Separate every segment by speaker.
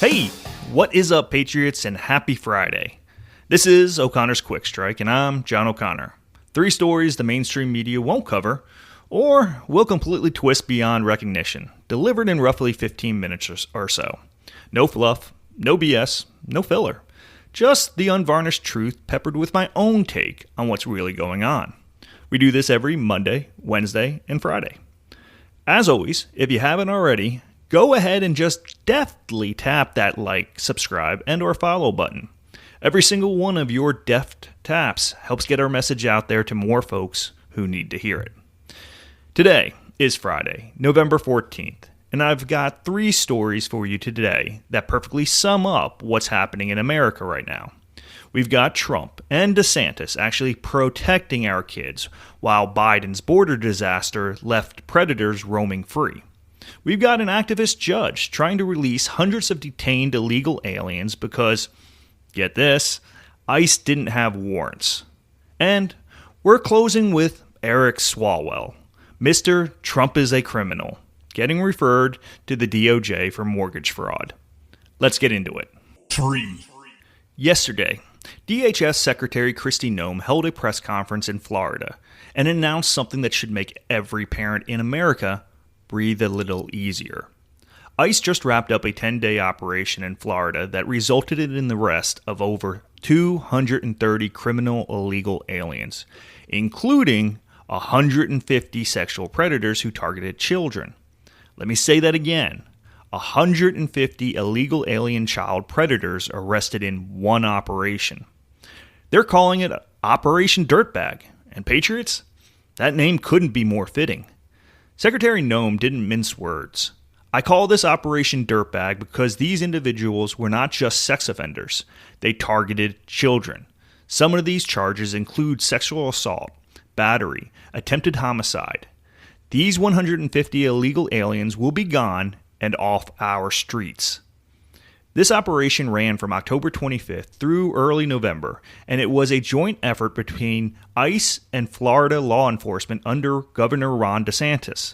Speaker 1: Hey, what is up, Patriots, and happy Friday. This is O'Connor's Quick Strike, and I'm John O'Connor. 3 stories the mainstream media won't cover, or will completely twist beyond recognition, delivered in roughly 15 minutes or so. No fluff, no BS, no filler. Just the unvarnished truth peppered with my own take on what's really going on. We do this every Monday, Wednesday, and Friday. As always, if you haven't already, go ahead and just deftly tap that like, subscribe, and or follow button. Every single one of your deft taps helps get our message out there to more folks who need to hear it. Today is Friday, November 14th, and I've got 3 stories for you today that perfectly sum up what's happening in America right now. We've got Trump and DeSantis actually protecting our kids, while Biden's border disaster left predators roaming free. We've got an activist judge trying to release hundreds of detained illegal aliens because, get this, ICE didn't have warrants. And we're closing with Eric Swalwell, Mr. Trump is a criminal, getting referred to the DOJ for mortgage fraud. Let's get into it.
Speaker 2: 3.
Speaker 1: Yesterday, DHS Secretary Kristi Noem held a press conference in Florida and announced something that should make every parent in America breathe a little easier. ICE just wrapped up a 10-day operation in Florida that resulted in the arrest of over 230 criminal illegal aliens, including 150 sexual predators who targeted children. Let me say that again. 150 illegal alien child predators arrested in one operation. They're calling it Operation Dirtbag. And Patriots, that name couldn't be more fitting. Secretary Noem didn't mince words. I call this Operation Dirtbag because these individuals were not just sex offenders. They targeted children. Some of these charges include sexual assault, battery, attempted homicide. These 150 illegal aliens will be gone and off our streets. This operation ran from October 25th through early November, and it was a joint effort between ICE and Florida law enforcement under Governor Ron DeSantis.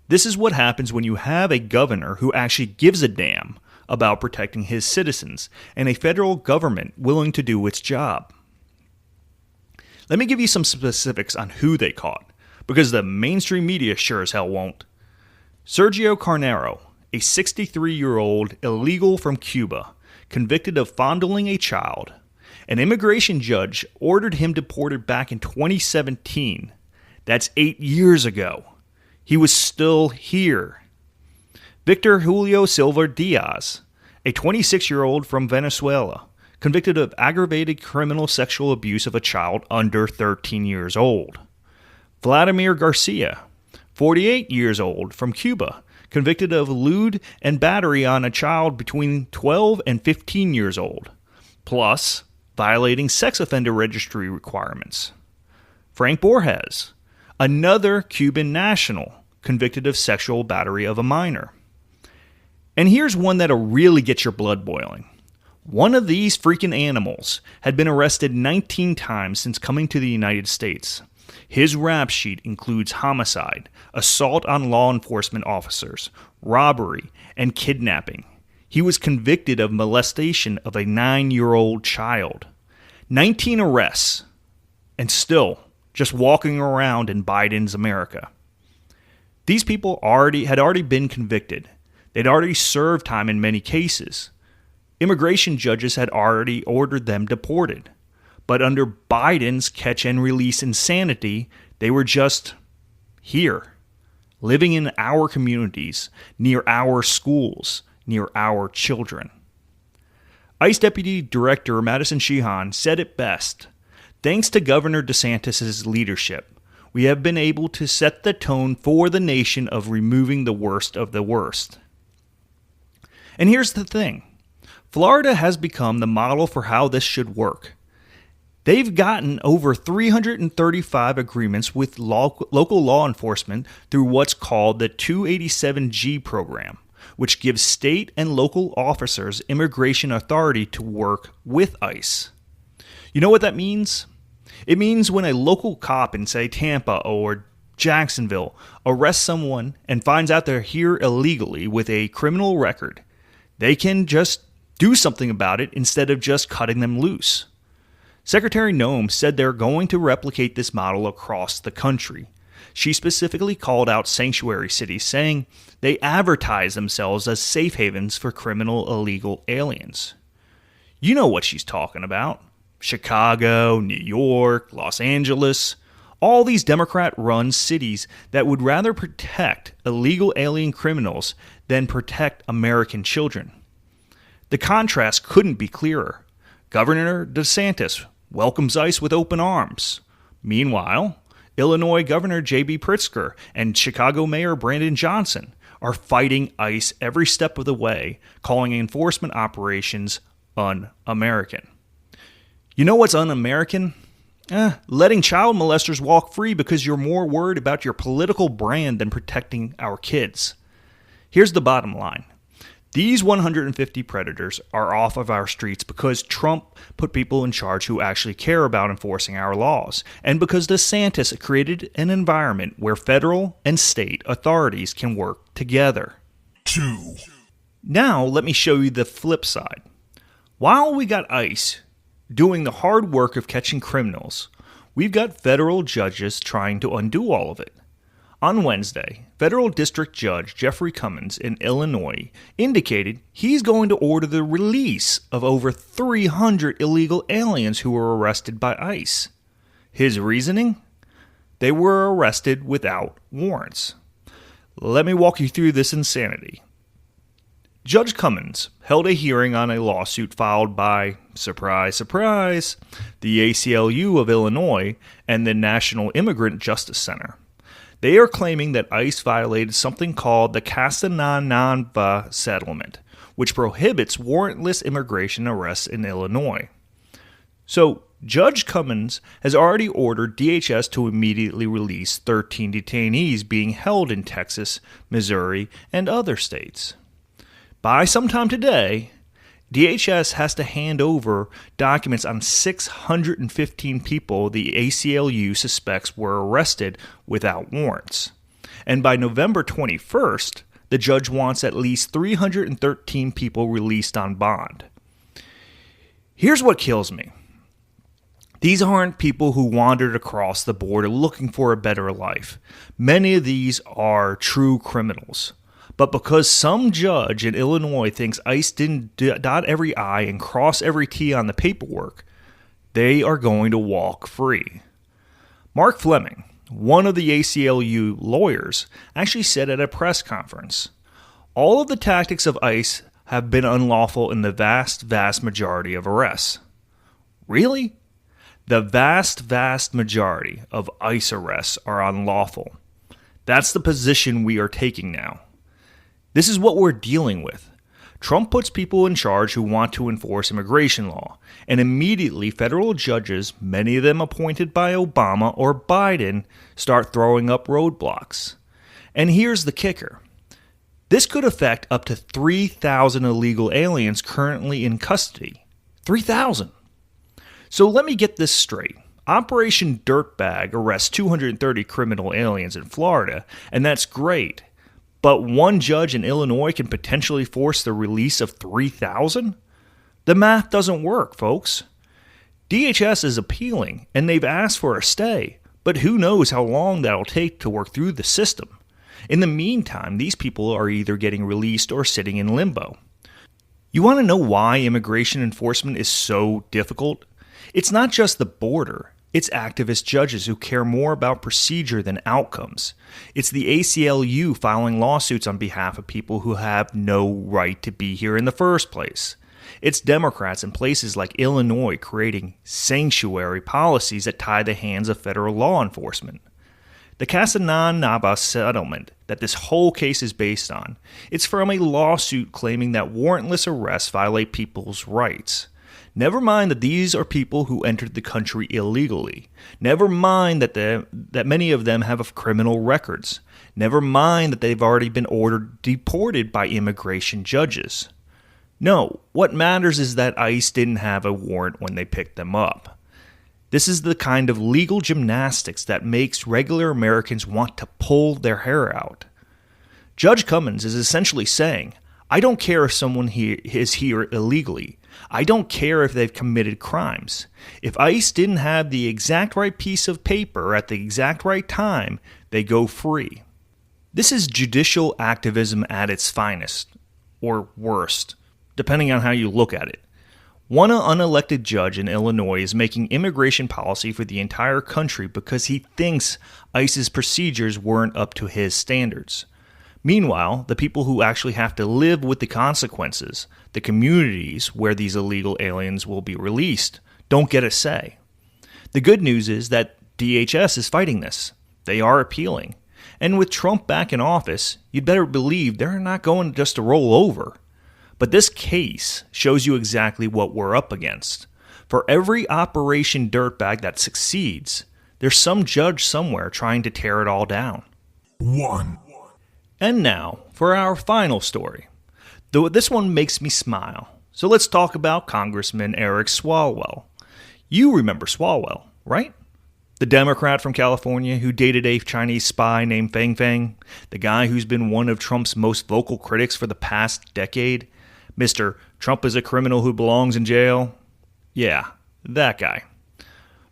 Speaker 1: This is what happens when you have a governor who actually gives a damn about protecting his citizens and a federal government willing to do its job. Let me give you some specifics on who they caught, because the mainstream media sure as hell won't. Sergio Carnero, a 63-year-old illegal from Cuba, convicted of fondling a child. An immigration judge ordered him deported back in 2017. That's 8 years ago. He was still here. Victor Julio Silva Diaz, a 26-year-old from Venezuela, convicted of aggravated criminal sexual abuse of a child under 13 years old. Vladimir Garcia, 48 years old, from Cuba, convicted of lewd and battery on a child between 12 and 15 years old, plus violating sex offender registry requirements. Frank Borges, another Cuban national, convicted of sexual battery of a minor. And here's one that'll really get your blood boiling. One of these freaking animals had been arrested 19 times since coming to the United States. His rap sheet includes homicide, assault on law enforcement officers, robbery, and kidnapping. He was convicted of molestation of a 9-year-old child. 19 arrests, and still just walking around in Biden's America. These people had already been convicted. They'd already served time in many cases. Immigration judges had already ordered them deported. But under Biden's catch and release insanity, they were just here, living in our communities, near our schools, near our children. ICE Deputy Director Madison Sheehan said it best. Thanks to Governor DeSantis' leadership, we have been able to set the tone for the nation of removing the worst of the worst. And here's the thing. Florida has become the model for how this should work. They've gotten over 335 agreements with local law enforcement through what's called the 287G program, which gives state and local officers immigration authority to work with ICE. You know what that means? It means when a local cop in, say, Tampa or Jacksonville arrests someone and finds out they're here illegally with a criminal record, They can just do something about it instead of just cutting them loose. Secretary Noem said they're going to replicate this model across the country. She specifically called out sanctuary cities, saying they advertise themselves as safe havens for criminal illegal aliens. You know what she's talking about. Chicago, New York, Los Angeles, all these Democrat-run cities that would rather protect illegal alien criminals than protect American children. The contrast couldn't be clearer. Governor DeSantis welcomes ICE with open arms. Meanwhile, Illinois Governor J.B. Pritzker and Chicago Mayor Brandon Johnson are fighting ICE every step of the way, calling enforcement operations un-American. You know what's un-American? Letting child molesters walk free because you're more worried about your political brand than protecting our kids. Here's the bottom line. These 150 predators are off of our streets because Trump put people in charge who actually care about enforcing our laws, and because DeSantis created an environment where federal and state authorities can work together.
Speaker 2: 2.
Speaker 1: Now let me show you the flip side. While we got ICE doing the hard work of catching criminals, we've got federal judges trying to undo all of it. On Wednesday, Federal District Judge Jeffrey Cummins in Illinois indicated he's going to order the release of over 300 illegal aliens who were arrested by ICE. His reasoning? They were arrested without warrants. Let me walk you through this insanity. Judge Cummins held a hearing on a lawsuit filed by, surprise, surprise, the ACLU of Illinois and the National Immigrant Justice Center. They are claiming that ICE violated something called the Castananva Settlement, which prohibits warrantless immigration arrests in Illinois. So, Judge Cummins has already ordered DHS to immediately release 13 detainees being held in Texas, Missouri, and other states. By sometime today, DHS has to hand over documents on 615 people the ACLU suspects were arrested without warrants. And by November 21st, the judge wants at least 313 people released on bond. Here's what kills me. These aren't people who wandered across the border looking for a better life. Many of these are true criminals. But because some judge in Illinois thinks ICE didn't dot every I and cross every T on the paperwork, they are going to walk free. Mark Fleming, one of the ACLU lawyers, actually said at a press conference, all of the tactics of ICE have been unlawful in the vast majority of arrests. Really? The vast majority of ICE arrests are unlawful. That's the position we are taking now. This is what we're dealing with. Trump puts people in charge who want to enforce immigration law, and immediately federal judges, many of them appointed by Obama or Biden, start throwing up roadblocks. And here's the kicker. This could affect up to 3,000 illegal aliens currently in custody. 3,000! So let me get this straight. Operation Dirtbag arrests 230 criminal aliens in Florida, and that's great. But one judge in Illinois can potentially force the release of 3,000? The math doesn't work, folks. DHS is appealing, and they've asked for a stay, but who knows how long that'll take to work through the system. In the meantime, these people are either getting released or sitting in limbo. You want to know why immigration enforcement is so difficult? It's not just the border. It's activist judges who care more about procedure than outcomes. It's the ACLU filing lawsuits on behalf of people who have no right to be here in the first place. It's Democrats in places like Illinois creating sanctuary policies that tie the hands of federal law enforcement. The Castananva settlement that this whole case is based on, it's from a lawsuit claiming that warrantless arrests violate people's rights. Never mind that these are people who entered the country illegally. Never mind that many of them have criminal records. Never mind that they've already been ordered deported by immigration judges. No, what matters is that ICE didn't have a warrant when they picked them up. This is the kind of legal gymnastics that makes regular Americans want to pull their hair out. Judge Cummins is essentially saying, I don't care if someone is here illegally. I don't care if they've committed crimes. If ICE didn't have the exact right piece of paper at the exact right time, they go free. This is judicial activism at its finest, or worst, depending on how you look at it. One unelected judge in Illinois is making immigration policy for the entire country because he thinks ICE's procedures weren't up to his standards. Meanwhile, the people who actually have to live with the consequences, the communities where these illegal aliens will be released, don't get a say. The good news is that DHS is fighting this. They are appealing. And with Trump back in office, you'd better believe they're not going just to roll over. But this case shows you exactly what we're up against. For every Operation Dirtbag that succeeds, there's some judge somewhere trying to tear it all down. And now, for our final story. Though this one makes me smile. So let's talk about Congressman Eric Swalwell. You remember Swalwell, right? The Democrat from California who dated a Chinese spy named Fang Fang. The guy who's been one of Trump's most vocal critics for the past decade. Mr. Trump is a criminal who belongs in jail. Yeah, that guy.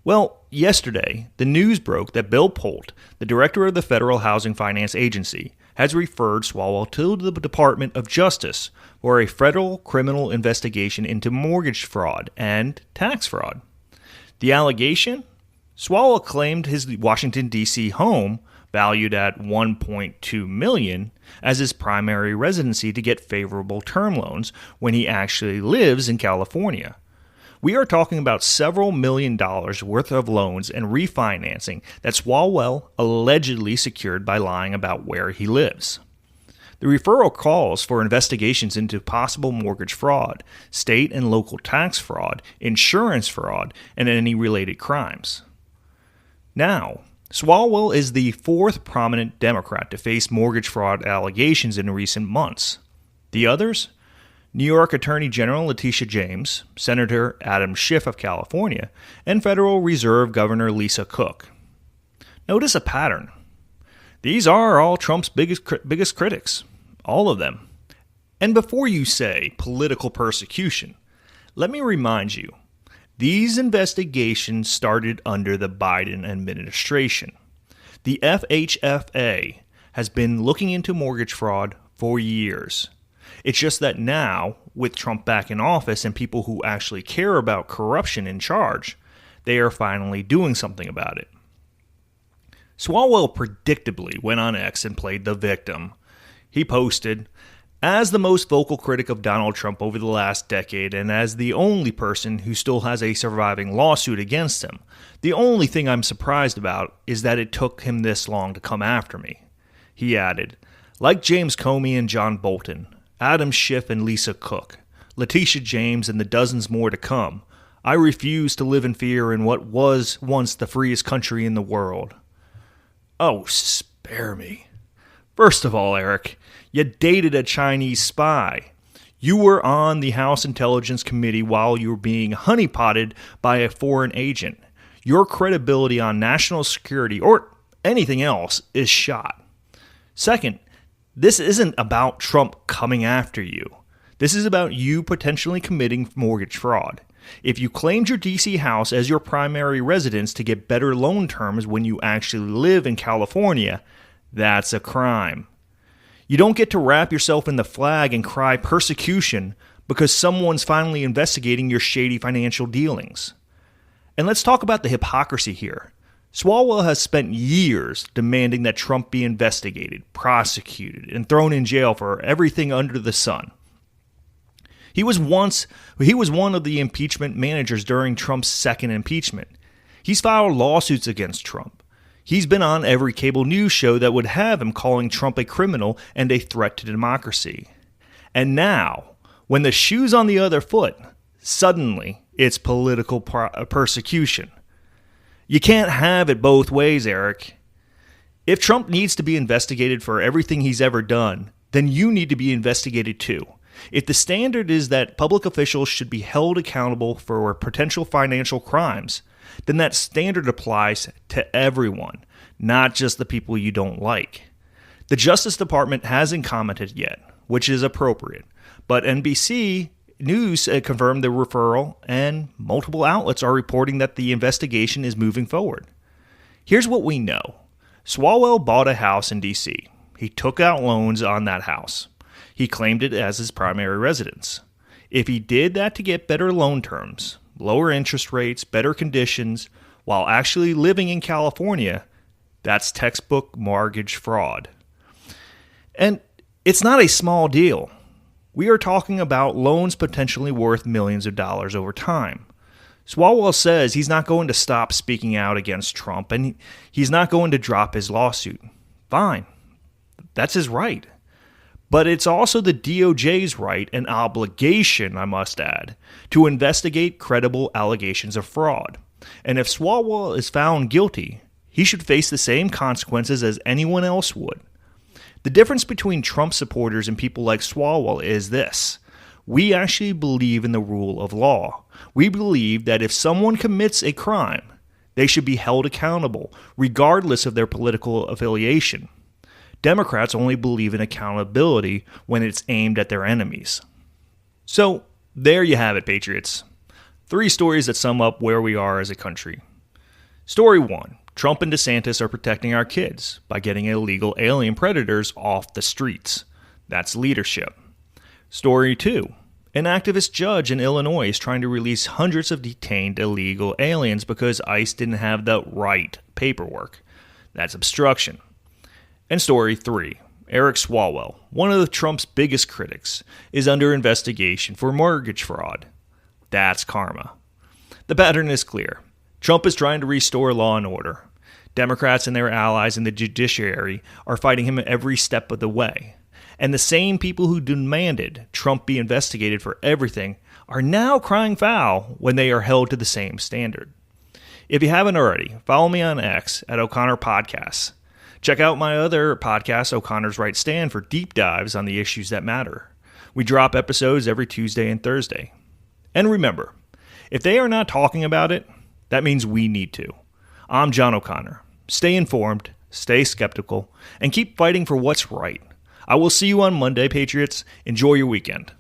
Speaker 1: Well, yesterday, the news broke that Bill Polt, the director of the Federal Housing Finance Agency, has referred Swalwell to the Department of Justice for a federal criminal investigation into mortgage fraud and tax fraud. The allegation? Swalwell claimed his Washington, D.C. home, valued at $1.2 million, as his primary residency to get favorable term loans when he actually lives in California. We are talking about several $1 million worth of loans and refinancing that Swalwell allegedly secured by lying about where he lives. The referral calls for investigations into possible mortgage fraud, state and local tax fraud, insurance fraud, and any related crimes. Now, Swalwell is the fourth prominent Democrat to face mortgage fraud allegations in recent months. The others? New York Attorney General Letitia James, Senator Adam Schiff of California, and Federal Reserve Governor Lisa Cook. Notice a pattern. These are all Trump's biggest critics. All of them. And before you say political persecution, let me remind you, these investigations started under the Biden administration. The FHFA has been looking into mortgage fraud for years. It's just that now, with Trump back in office and people who actually care about corruption in charge, they are finally doing something about it. Swalwell predictably went on X and played the victim. He posted, "As the most vocal critic of Donald Trump over the last decade and as the only person who still has a surviving lawsuit against him, the only thing I'm surprised about is that it took him this long to come after me." He added, "Like James Comey and John Bolton, Adam Schiff and Lisa Cook, Letitia James and the dozens more to come, I refuse to live in fear in what was once the freest country in the world." Oh, spare me. First of all, Eric, you dated a Chinese spy. You were on the House Intelligence Committee while you were being honeypotted by a foreign agent. Your credibility on national security or anything else is shot. Second, this isn't about Trump coming after you. This is about you potentially committing mortgage fraud. If you claimed your D.C. house as your primary residence to get better loan terms when you actually live in California, that's a crime. You don't get to wrap yourself in the flag and cry persecution because someone's finally investigating your shady financial dealings. And let's talk about the hypocrisy here. Swalwell has spent years demanding that Trump be investigated, prosecuted, and thrown in jail for everything under the sun. He was one of the impeachment managers during Trump's second impeachment. He's filed lawsuits against Trump. He's been on every cable news show that would have him calling Trump a criminal and a threat to democracy. And now, when the shoe's on the other foot, suddenly it's political persecution. You can't have it both ways, Eric. If Trump needs to be investigated for everything he's ever done, then you need to be investigated too. If the standard is that public officials should be held accountable for potential financial crimes, then that standard applies to everyone, not just the people you don't like. The Justice Department hasn't commented yet. which is appropriate. But NBC News confirmed the referral, and multiple outlets are reporting that the investigation is moving forward. Here's what we know. Swalwell bought a house in D.C. He took out loans on that house. He claimed it as his primary residence. If he did that to get better loan terms, lower interest rates, better conditions, while actually living in California, that's textbook mortgage fraud. And it's not a small deal. We are talking about loans potentially worth millions of dollars over time. Swalwell says he's not going to stop speaking out against Trump, and he's not going to drop his lawsuit. Fine. That's his right. But it's also the DOJ's right and obligation, I must add, to investigate credible allegations of fraud. And if Swalwell is found guilty, he should face the same consequences as anyone else would. The difference between Trump supporters and people like Swalwell is this. We actually believe in the rule of law. We believe that if someone commits a crime, they should be held accountable, regardless of their political affiliation. Democrats only believe in accountability when it's aimed at their enemies. So, there you have it, Patriots. 3 stories that sum up where we are as a country. Story 1. Trump and DeSantis are protecting our kids by getting illegal alien predators off the streets. That's leadership. Story 2. An activist judge in Illinois is trying to release hundreds of detained illegal aliens because ICE didn't have the right paperwork. That's obstruction. And story 3. Eric Swalwell, one of Trump's biggest critics, is under investigation for mortgage fraud. That's karma. The pattern is clear. Trump is trying to restore law and order. Democrats and their allies in the judiciary are fighting him every step of the way. And the same people who demanded Trump be investigated for everything are now crying foul when they are held to the same standard. If you haven't already, follow me on X at O'Connor Podcasts. Check out my other podcast, O'Connor's Right Stand, for deep dives on the issues that matter. We drop episodes every Tuesday and Thursday. And remember, if they are not talking about it, that means we need to. I'm John O'Connor. Stay informed, stay skeptical, and keep fighting for what's right. I will see you on Monday, Patriots. Enjoy your weekend.